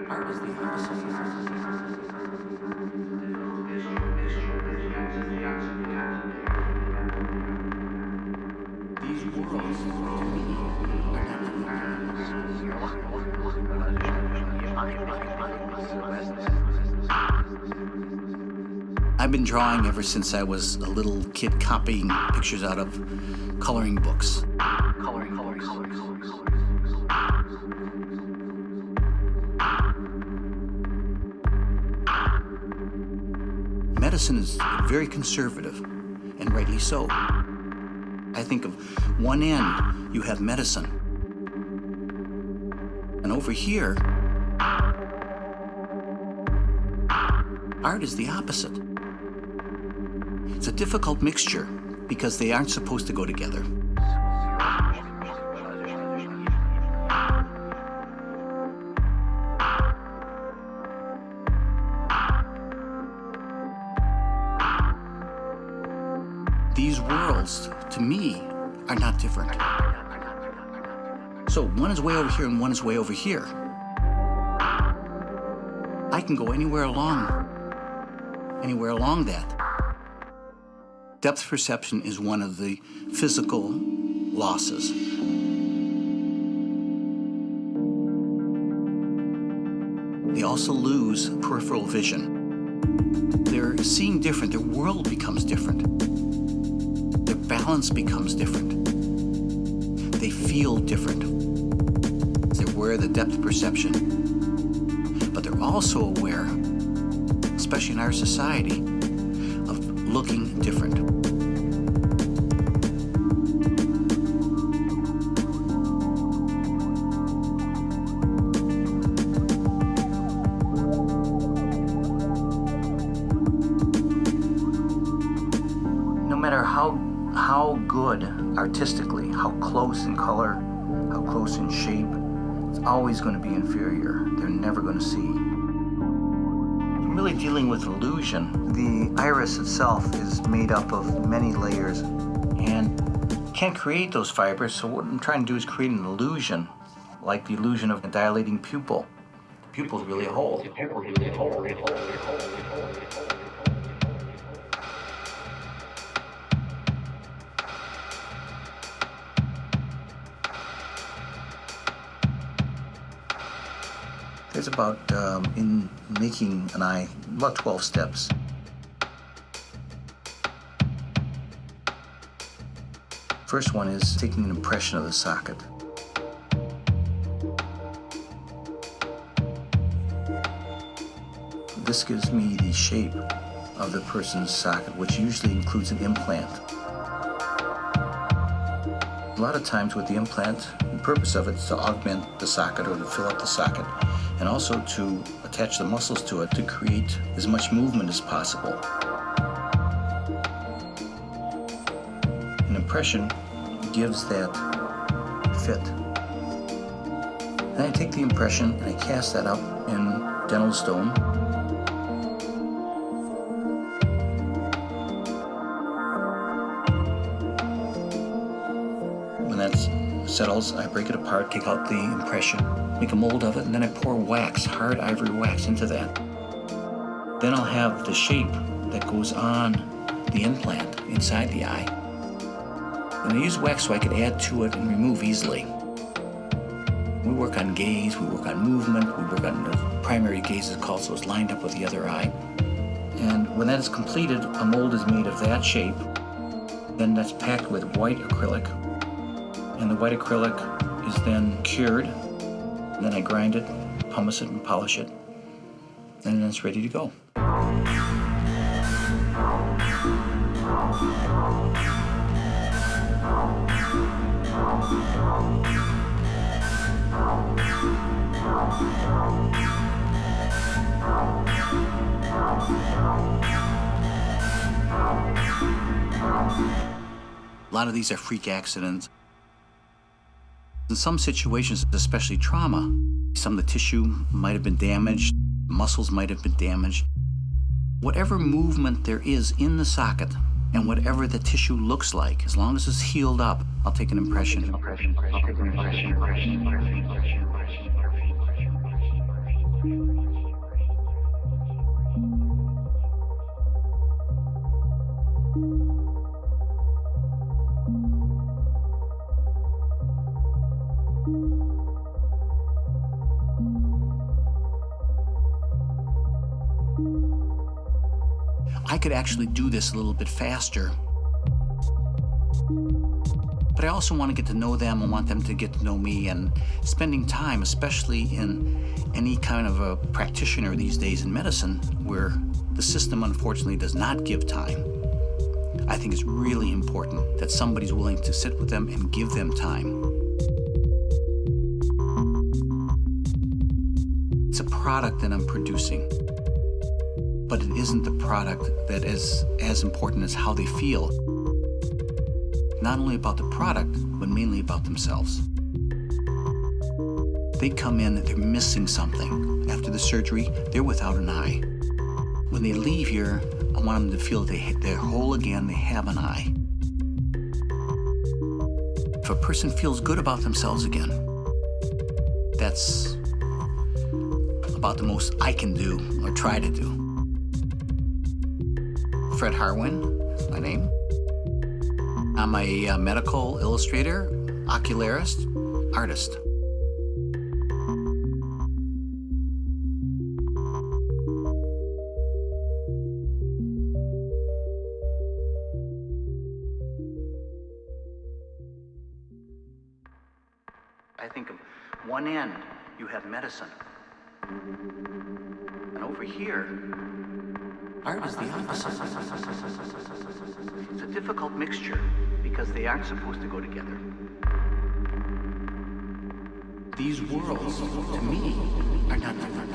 Art is the opposite. These worlds, to me, are not I've been drawing ever since I was a little kid, copying pictures out of coloring books. Medicine is very conservative, and rightly so. I think of one end, you have medicine. And over here, art is the opposite. It's a difficult mixture because they aren't supposed to go together. These worlds, to me, are not different. So one is way over here and one is way over here. I can go anywhere along that. Depth perception is one of the physical losses. They also lose peripheral vision. They're seeing different, their world becomes different. Their balance becomes different. They feel different. They're aware of the depth perception, but they're also aware, especially in our society, of looking different. No matter how good artistically, how close in color, how close in shape, it's always going to be inferior. They're never going to see. Really dealing with illusion. The iris itself is made up of many layers and can't create those fibers, so what I'm trying to do is create an illusion, like the illusion of a dilating pupil. The pupil is really a hole. There's about, in making an eye, about 12 steps. First one is taking an impression of the socket. This gives me the shape of the person's socket, which usually includes an implant. A lot of times with the implant, the purpose of it is to augment the socket or to fill up the socket, and also to attach the muscles to it to create as much movement as possible. An impression gives that fit. Then I take the impression and I cast that up in dental stone. When that settles, I break it apart, take out the impression, make a mold of it, and then I pour wax, hard ivory wax, into that. Then I'll have the shape that goes on the implant inside the eye. And I use wax so I can add to it and remove easily. We work on gaze, we work on movement, we work on the primary gaze is called, so it's lined up with the other eye. And when that is completed, a mold is made of that shape. Then that's packed with white acrylic. And the white acrylic is then cured. And then I grind it, pumice it, and polish it. And then it's ready to go. A lot of these are freak accidents. In some situations, especially trauma, some of the tissue might have been damaged, muscles might have been damaged. Whatever movement there is in the socket And whatever the tissue looks like, as long as it's healed up, I'll take an impression. I could actually do this a little bit faster, but I also want to get to know them. I want them to get to know me, and spending time, especially in any kind of a practitioner these days in medicine, where the system unfortunately does not give time. I think it's really important that somebody's willing to sit with them and give them time. It's a product that I'm producing, but it isn't the product that is as important as how they feel. Not only about the product, but mainly about themselves. They come in, they're missing something. After the surgery, they're without an eye. When they leave here, I want them to feel they're whole again, they have an eye. If a person feels good about themselves again, that's about the most I can do or try to do. Fred Harwin is my name. I'm a medical illustrator, ocularist, artist. I think of one end, you have medicine. And over here, art is the opposite. It's a difficult mixture because they aren't supposed to go together. These worlds, to me, are not different.